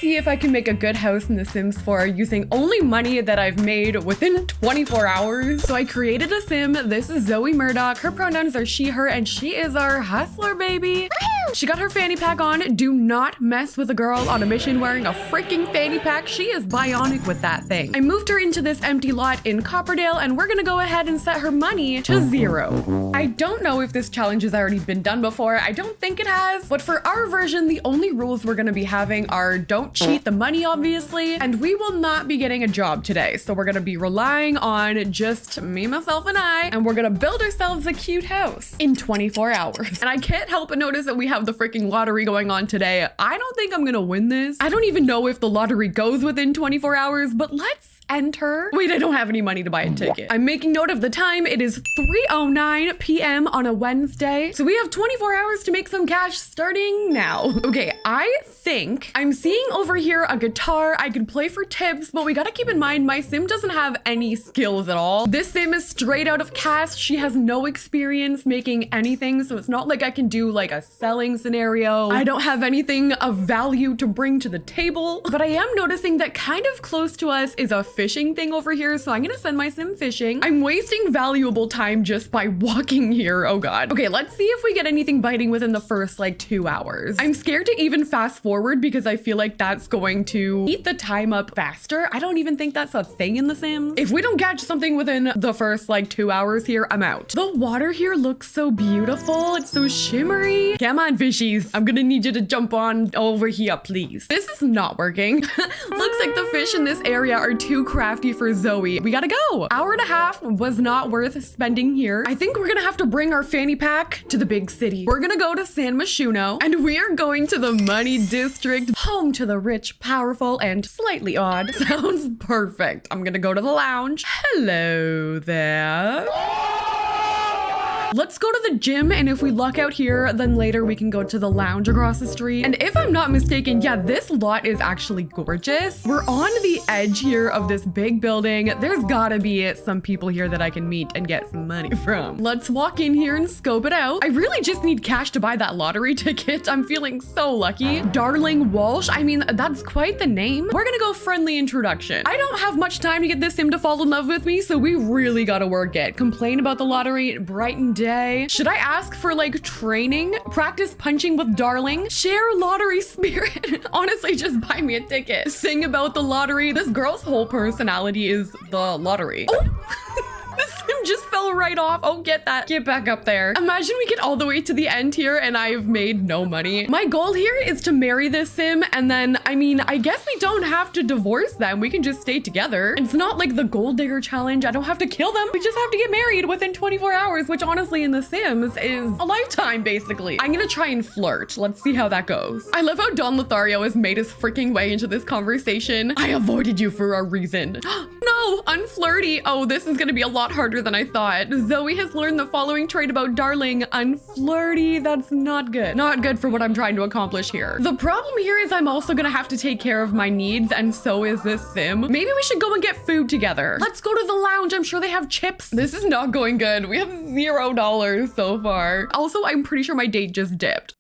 see if I can make a good house in The Sims 4 using only money that I've made within 24 hours. So I created a sim. This is Zoe Murdoch. Her pronouns are she, her, and she is our hustler, baby. She got her fanny pack on. Do not mess with a girl on a mission wearing a freaking fanny pack. She is bionic with that thing. I moved her into this empty lot in Copperdale, and we're gonna go ahead and set her money to 0. I don't know if this challenge has already been done before. I don't think it has, but for our version, the only rules we're gonna be having are don't cheat the money, obviously, and we will not be getting a job today. So we're gonna be relying on just me, myself, and I, and we're gonna build ourselves a cute house in 24 hours. And I can't help but notice that we have the freaking lottery going on today. I don't think I'm gonna win this. I don't even know if the lottery goes within 24 hours, but let's enter. Wait, I don't have any money to buy a ticket. I'm making note of the time. It is 3:09 p.m. on a Wednesday. So we have 24 hours to make some cash starting now. Okay, I think I'm seeing over here a guitar. I could play for tips, but we gotta keep in mind my sim doesn't have any skills at all. This sim is straight out of cast. She has no experience making anything, so it's not like I can do like a selling scenario. I don't have anything of value to bring to the table, but I am noticing that kind of close to us is a fishing thing over here, so I'm gonna send my sim fishing. I'm wasting valuable time just by walking here. Oh god. Okay, let's see if we get anything biting within the first like 2 hours. I'm scared to even fast forward because I feel like that's going to eat the time up faster. I don't even think that's a thing in The Sims. If we don't catch something within the first like 2 hours here, I'm out. The water here looks so beautiful. It's so shimmery. Come on, fishies. I'm gonna need you to jump on over here, please. This is not working. Looks like the fish in this area are too crafty for Zoe. We gotta go. Hour and a half was not worth spending here. I think we're gonna have to bring our fanny pack to the big city. We're gonna go to San Myshuno, and we are going to the money district, home to the rich, powerful, and slightly odd. Sounds perfect. I'm gonna go to the lounge. Hello there. Let's go to the gym, and if we luck out here, then later we can go to the lounge across the street. And if I'm not mistaken, yeah, this lot is actually gorgeous. We're on the edge here of this big building. There's gotta be some people here that I can meet and get some money from. Let's walk in here and scope it out. I really just need cash to buy that lottery ticket. I'm feeling so lucky. Darling Walsh, I mean, that's quite the name. We're gonna go friendly introduction. I don't have much time to get this sim to fall in love with me, so we really gotta work it. Complain about the lottery, brighten day. Should I ask for like training? Practice punching with Darling? Share lottery spirit? Honestly, just buy me a ticket. Sing about the lottery. This girl's whole personality is the lottery. Oh! This sim just fell right off. Oh, get that. Get back up there. Imagine we get all the way to the end here and I've made no money. My goal here is to marry this sim, and then, I mean, I guess we don't have to divorce them. We can just stay together. It's not like the gold digger challenge. I don't have to kill them. We just have to get married within 24 hours, which honestly in The Sims is a lifetime, basically. I'm gonna try and flirt. Let's see how that goes. I love how Don Lothario has made his freaking way into this conversation. I avoided you for a reason. No, unflirty. Oh, this is gonna be a lot harder than I thought. Zoe has learned the following trait about Darling: unflirty. That's not good. Not good for what I'm trying to accomplish here. The problem here is I'm also gonna have to take care of my needs, and so is this sim. Maybe we should go and get food together. Let's go to the lounge. I'm sure they have chips. This is not going good. We have $0 so far. Also, I'm pretty sure my date just dipped.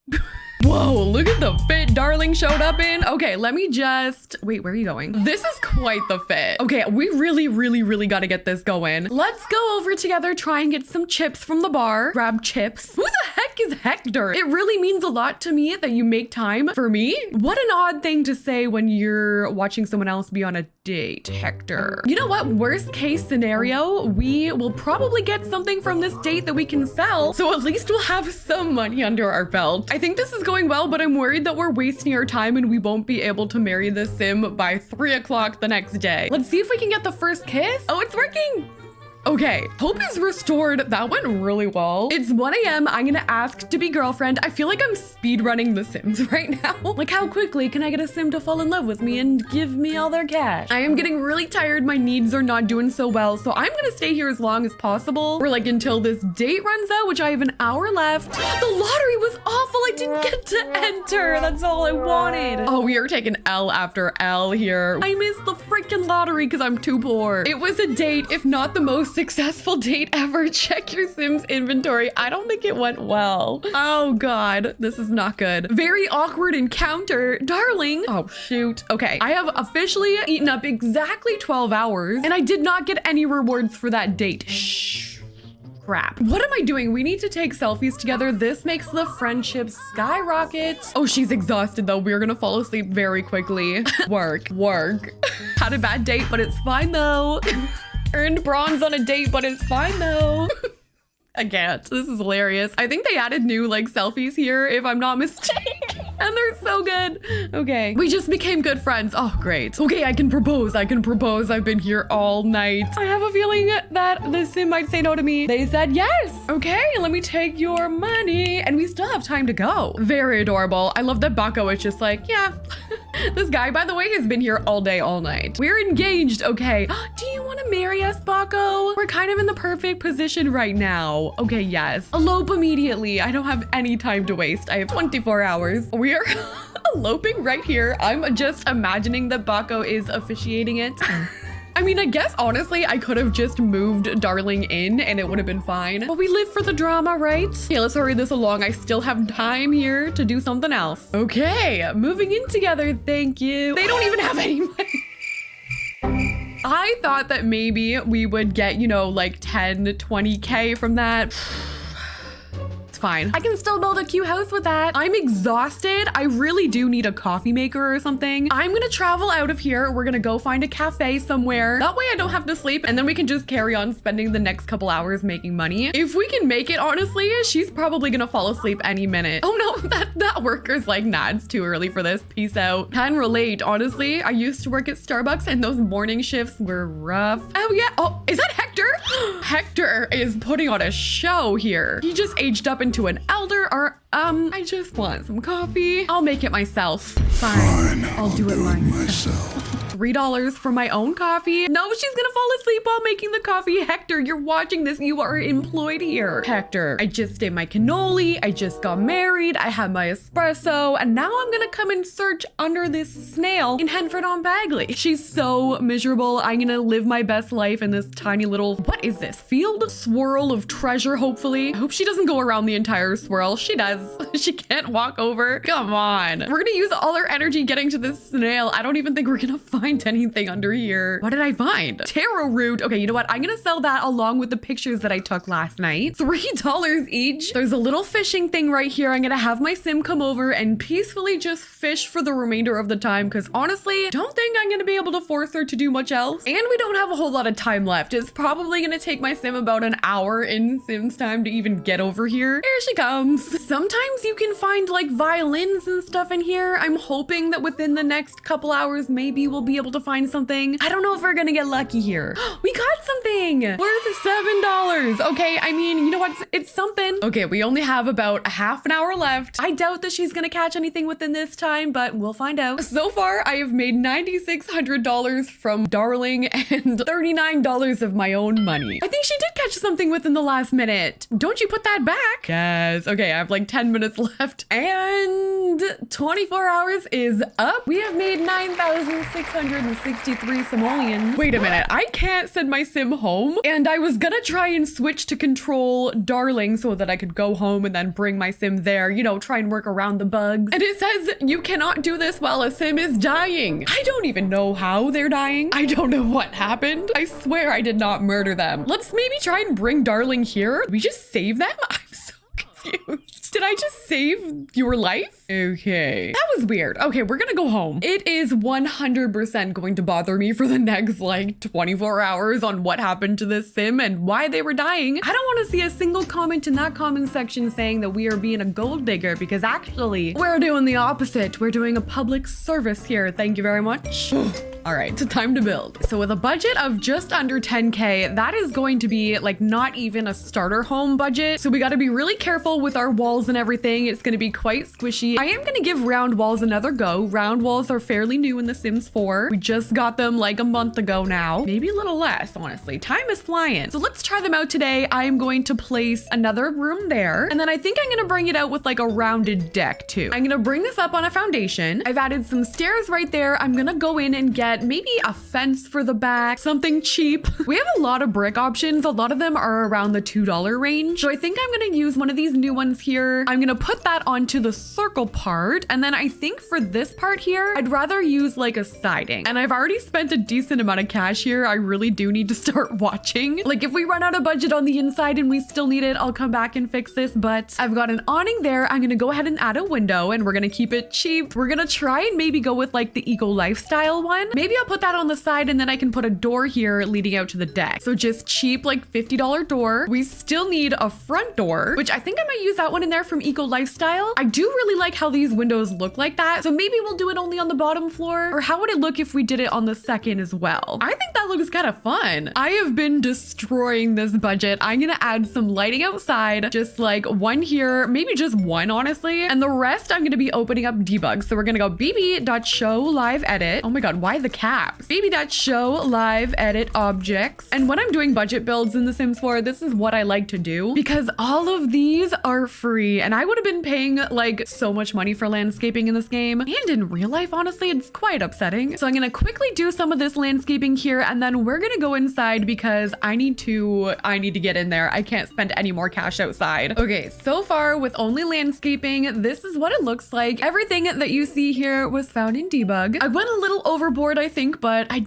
Whoa, look at the fit Darling showed up in. Okay, let me just... Wait, where are you going? This is quite the fit. Okay, we really gotta get this going. Let's go over together, try and get some chips from the bar. Grab chips. Who the heck is Hector? It really means a lot to me that you make time for me. What an odd thing to say when you're watching someone else be on a date, Hector. You know what? Worst case scenario, we will probably get something from this date that we can sell. So at least we'll have some money under our belt. I think this is going well, but I'm worried that we're wasting our time and we won't be able to marry this sim by 3 o'clock the next day. Let's see if we can get the first kiss. Oh, it's working. Okay, hope is restored. That went really well. It's 1 a.m. I'm gonna ask to be girlfriend. I feel like I'm speed running The Sims right now. Like, how quickly can I get a sim to fall in love with me and give me all their cash? I am getting really tired. My needs are not doing so well, so I'm gonna stay here as long as possible, or like until this date runs out, which I have an hour left. The lottery was awful. I didn't get to enter. That's all I wanted. Oh, we are taking L after L here. I missed the freaking lottery because I'm too poor. It was a date, if not the most successful date ever. Check your Sims inventory. I don't think it went well. Oh God, this is not good. Very awkward encounter. Darling. Oh shoot. Okay, I have officially eaten up exactly 12 hours and I did not get any rewards for that date. Shh. Crap. What am I doing? We need to take selfies together. This makes the friendship skyrocket. Oh, she's exhausted though. We're gonna fall asleep very quickly. Work. Had a bad date, but it's fine though. Earned bronze on a date, but it's fine though. I can't. This is hilarious. I think they added new like selfies here, if I'm not mistaken. And they're so good. Okay. We just became good friends. Oh, great. Okay, I can propose. I've been here all night. I have a feeling that the sim might say no to me. They said yes. Okay, let me take your money. And we still have time to go. Very adorable. I love that Bucko is just like, yeah. This guy, by the way, has been here all day, all night. We're engaged. Okay. Do you want to marry us, Bucko? We're kind of in the perfect position right now. Okay, yes. Elope immediately. I don't have any time to waste. I have 24 hours. We are eloping right here. I'm just imagining that Bucko is officiating it. I mean, I guess honestly, I could have just moved Darling in and it would have been fine. But we live for the drama, right? Okay, let's hurry this along. I still have time here to do something else. Okay, moving in together. Thank you. They don't even have any money. I thought that maybe we would get, you know, like 10, 20K from that. It's fine. I can still build a cute house with that. I'm exhausted. I really do need a coffee maker or something. I'm gonna travel out of here. We're gonna go find a cafe somewhere. That way I don't have to sleep and then we can just carry on spending the next couple hours making money. If we can make it, honestly, she's probably gonna fall asleep any minute. Oh no, that worker's like, nah, it's too early for this. Peace out. Can relate, honestly. I used to work at Starbucks and those morning shifts were rough. Oh yeah, oh, is that Hector? Hector is putting on a show here. He just aged up into an elder or I just want some coffee. I'll make it myself. Fine. I'll do it myself. $3 for my own coffee. No, she's gonna fall asleep while making the coffee. Hector, you're watching this. You are employed here. Hector, I just ate my cannoli. I just got married. I had my espresso. And now I'm gonna come and search under this snail in Henford-on-Bagley. She's so miserable. I'm gonna live my best life in this tiny little, what is this? Field? Swirl of treasure, hopefully. I hope she doesn't go around the entire swirl. She does. She can't walk over. Come on. We're gonna use all our energy getting to this snail. I don't even think we're gonna find anything under here. What did I find? Tarot root. Okay, you know what? I'm gonna sell that along with the pictures that I took last night. $3 each. There's a little fishing thing right here. I'm gonna have my sim come over and peacefully just fish for the remainder of the time because honestly, don't think I'm gonna be able to force her to do much else. And we don't have a whole lot of time left. It's probably gonna take my sim about an hour in Sim's time to even get over here. Here she comes. Sometimes you can find like violins and stuff in here. I'm hoping that within the next couple hours, maybe we'll be able to find something. I don't know if we're gonna get lucky here. We got something worth $7. Okay, I mean, you know what? It's something. Okay, we only have about a half an hour left. I doubt that she's gonna catch anything within this time, but we'll find out. So far, I have made $9,600 from Darling and $39 of my own money. I think she did catch something within the last minute. Don't you put that back? Yes. Okay, I have like 10 minutes left and 24 hours is up. We have made 9,663 simoleons. Wait a minute, I can't send my sim home and I was gonna try and switch to control Darling so that I could go home and then bring my sim there, you know, try and work around the bugs. And it says you cannot do this while a sim is dying. I don't even know how they're dying. I don't know what happened. I swear I did not murder them. Let's maybe try and bring Darling here. Did we just save them? I'm so confused. Did I just save your life? Okay. That was weird. Okay, we're gonna go home. It is 100% going to bother me for the next like 24 hours on what happened to this sim and why they were dying. I don't want to see a single comment in that comment section saying that we are being a gold digger because actually we're doing the opposite. We're doing a public service here. Thank you very much. All right, it's time to build. So with a budget of just under 10K, that is going to be like not even a starter home budget. So we got to be really careful with our walls and everything. It's going to be quite squishy. I am going to give round walls another go. Round walls are fairly new in The Sims 4. We just got them like a month ago now. Maybe a little less, honestly. Time is flying. So let's try them out today. I am going to place another room there. And then I think I'm going to bring it out with like a rounded deck too. I'm going to bring this up on a foundation. I've added some stairs right there. I'm going to go in and get get maybe a fence for the back, something cheap. We have a lot of brick options. A lot of them are around the $2 range. So I think I'm gonna use one of these new ones here. I'm gonna put that onto the circle part. And then I think for this part here, I'd rather use like a siding. And I've already spent a decent amount of cash here. I really do need to start watching. Like if we run out of budget on the inside and we still need it, I'll come back and fix this. But I've got an awning there. I'm gonna go ahead and add a window and we're gonna keep it cheap. We're gonna try and maybe go with like the eco lifestyle one. Maybe I'll put that on the side and then I can put a door here leading out to the deck. So just cheap like $50 door. We still need a front door, which I think I might use that one in there from eco lifestyle. I do really like how these windows look like that. So maybe we'll do it only on the bottom floor. Or how would it look if we did it on the second as well? I think that looks kind of fun. I have been destroying this budget. I'm gonna add some lighting outside, just like one here, maybe just one honestly. And the rest I'm gonna be opening up debug. So we're gonna go bb.show live edit. Oh my God, why the caps? bb.show live edit objects. And when I'm doing budget builds in The Sims 4, this is what I like to do because all of these are free. And I would have been paying like so much money for landscaping in this game. And in real life, honestly, it's quite upsetting. So I'm gonna quickly do some of this landscaping here and then we're gonna go inside because I need to get in there. I can't spend any more cash outside. Okay, so far with only landscaping, this is what it looks like. Everything that you see here was found in debug. I went a little overboard, I think, but I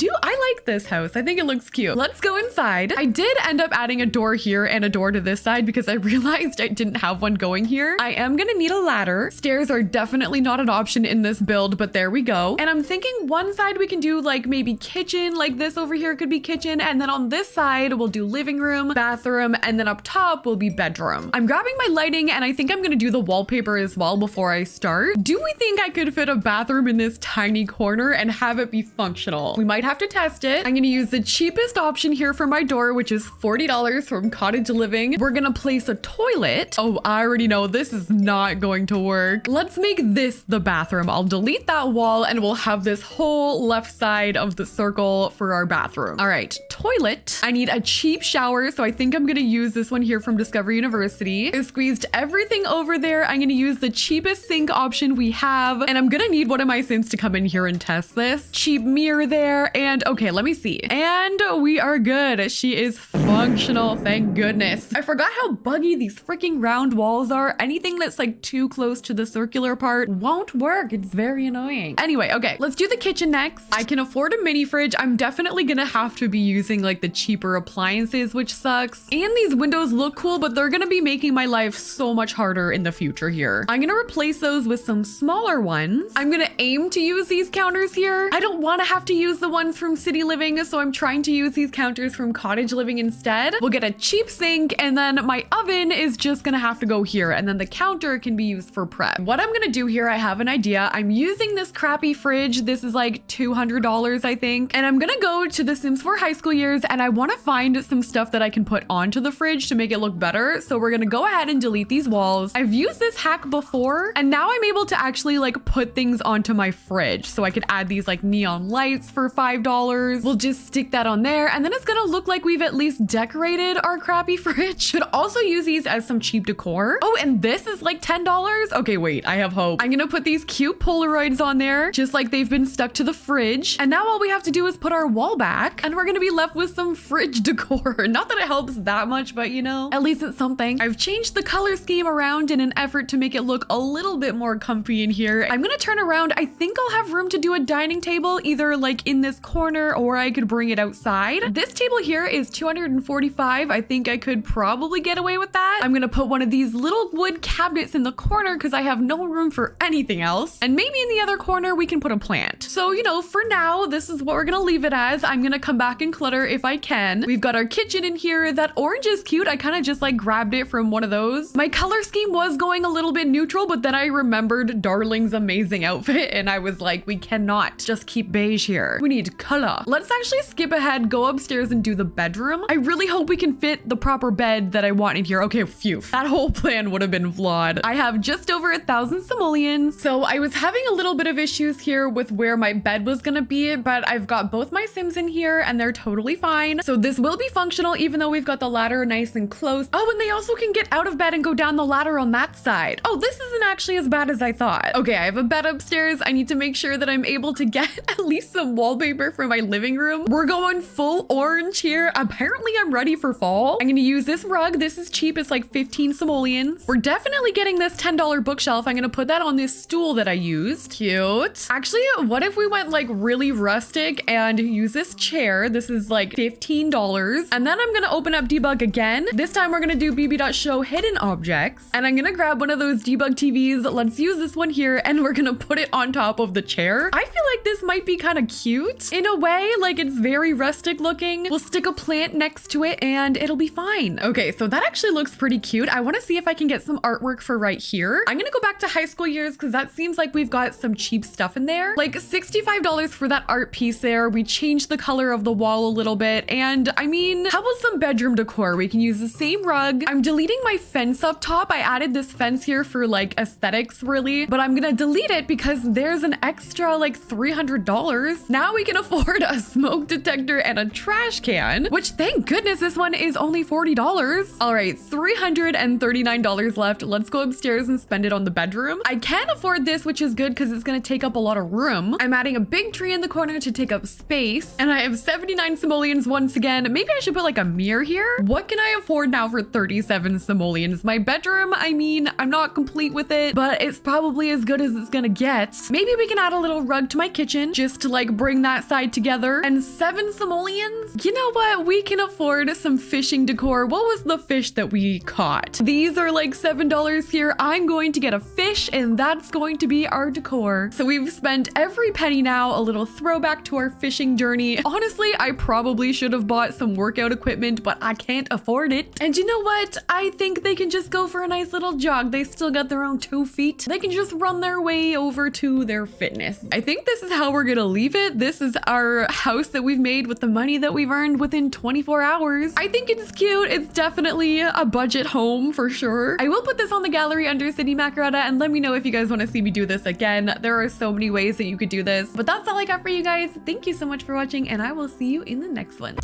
like this house. I think it looks cute. Let's go inside. I did end up adding a door here and a door to this side because I realized I didn't have one going here. I am gonna need a ladder. Stairs are definitely not an option in this build, but there we go. And I'm thinking one side we can do like maybe kitchen, like this over here could be kitchen. And then on this side, we'll do living room, bathroom, and then up top will be bedroom. I'm grabbing my lighting and I think I'm gonna do the wallpaper as well before I start. Do we think I could fit a bathroom in this tiny corner and have it be functional? We might have to test it. I'm gonna use the cheapest option here for my door, which is $40 from Cottage Living. We're gonna place a toilet. Oh, I already know this is not going to work. Let's make this the bathroom. I'll delete that wall and we'll have this whole left side of the circle for our bathroom. All right, toilet. I need a cheap shower, so I think I'm gonna use this one here from Discovery University. I squeezed everything over there. I'm gonna use the cheapest sink option we have, and I'm gonna need one of my Sims to come in here and test this. Cheap mirror there, and okay, let me see. And we are good. She is functional, thank goodness. I forgot how buggy these freaking round walls are. Anything that's like too close to the circular part won't work. It's very annoying. Anyway, okay, let's do the kitchen next. I can afford a mini fridge. I'm definitely gonna have to be using like the cheaper appliances, which sucks. And these windows look cool, but they're gonna be making my life so much harder in the future here. I'm gonna replace those with some smaller ones. I'm gonna aim to use these counters here. I don't wanna have to use the ones from City Living, so I'm trying to use these counters from Cottage Living instead. We'll get a cheap sink, and then my oven is just gonna have to go here, and then the counter can be used for prep. What I'm gonna do here, I have an idea. I'm using this crappy fridge. This is like $200, I think. And I'm gonna go to The Sims 4 high school years, and I wanna find some stuff that I can put onto the fridge to make it look better. So we're gonna go ahead and delete these walls. I've used this hack before, and now I'm able to actually like put things onto my fridge. So I could add these like neon lights for $5. We'll just stick that on there, and then it's gonna look like we've at least decorated our crappy fridge. Could also use these as some cheap decor. Oh, and this is like $10. Okay, wait, I have hope. I'm gonna put these cute Polaroids on there, just like they've been stuck to the fridge. And now all we have to do is put our wall back, and we're gonna be left with some fridge decor. Not that it helps that much, but you know, at least it's something. I've changed the color scheme around in an effort to make it look a little bit more comfy in here. I'm gonna turn around. I think I'll have room to do a dining table, either like in this corner or I could bring it outside. This table here is $245. I think I could probably get away with that. I'm gonna put one of these little wood cabinets in the corner because I have no room for anything else. And maybe in the other corner we can put a plant. So, you know, for now, this is what we're gonna leave it as. I'm gonna come back and clutter if I can. We've got our kitchen in here. That orange is cute. I kind of just like grabbed it from one of those. My color scheme was going a little bit neutral, but then I remembered Darling's amazing outfit and I was like, we cannot just keep beige here. We need color. Let's actually skip ahead, go upstairs and do the bedroom. I really hope we can fit the proper bed that I want in here. Okay, phew. That whole plan would have been flawed. I have just over 1,000 simoleons. So I was having a little bit of issues here with where my bed was gonna be, but I've got both my Sims in here and they're totally totally fine. So this will be functional even though we've got the ladder nice and close. Oh, and they also can get out of bed and go down the ladder on that side. Oh, this isn't actually as bad as I thought. Okay, I have a bed upstairs. I need to make sure that I'm able to get at least some wallpaper for my living room. We're going full orange here. Apparently I'm ready for fall. I'm gonna use this rug. This is cheap. It's like 15 simoleons. We're definitely getting this $10 bookshelf. I'm gonna put that on this stool that I used. Cute. Actually, what if we went like really rustic and use this chair? This is like $15. And then I'm gonna open up debug again. This time we're gonna do bb.show hidden objects. And I'm gonna grab one of those debug TVs. Let's use this one here and we're gonna put it on top of the chair. I feel like this might be kind of cute in a way, like it's very rustic looking. We'll stick a plant next to it and it'll be fine. Okay, so that actually looks pretty cute. I want to see if I can get some artwork for right here. I'm gonna go back to high school years because that seems like we've got some cheap stuff in there. Like $65 for that art piece there. We changed the color of the wall a little bit. And I mean, how about some bedroom decor? We can use the same rug. I'm deleting my fence up top. I added this fence here for like aesthetics really, but I'm gonna delete it because there's an extra like $300. Now we can afford a smoke detector and a trash can, which thank goodness this one is only $40. All right, $339 left. Let's go upstairs and spend it on the bedroom. I can afford this, which is good because it's gonna take up a lot of room. I'm adding a big tree in the corner to take up space, and I have 79 simoleons once again. Maybe I should put like a mirror here. What can I afford now for 37 simoleons? My bedroom, I mean, I'm not complete with it, but it's probably as good as it's gonna get. Maybe we can add a little rug to my kitchen just to like bring that side together. And 7 simoleons? You know what? We can afford some fishing decor. What was the fish that we caught? These are like $7 here. I'm going to get a fish and that's going to be our decor. So we've spent every penny now, a little throwback to our fishing journey. Honestly, I probably should have bought some workout equipment, but I can't afford it. And you know what? I think they can just go for a nice little jog. They still got their own 2 feet. They can just run their way over to their fitness. I think this is how we're gonna leave it. This is our house that we've made with the money that we've earned within 24 hours. I think it's cute. It's definitely a budget home for sure. I will put this on the gallery under Sydneymacoretta and let me know if you guys want to see me do this again. There are so many ways that you could do this, but that's all I got for you guys. Thank you so much for watching and I will see you in the next one.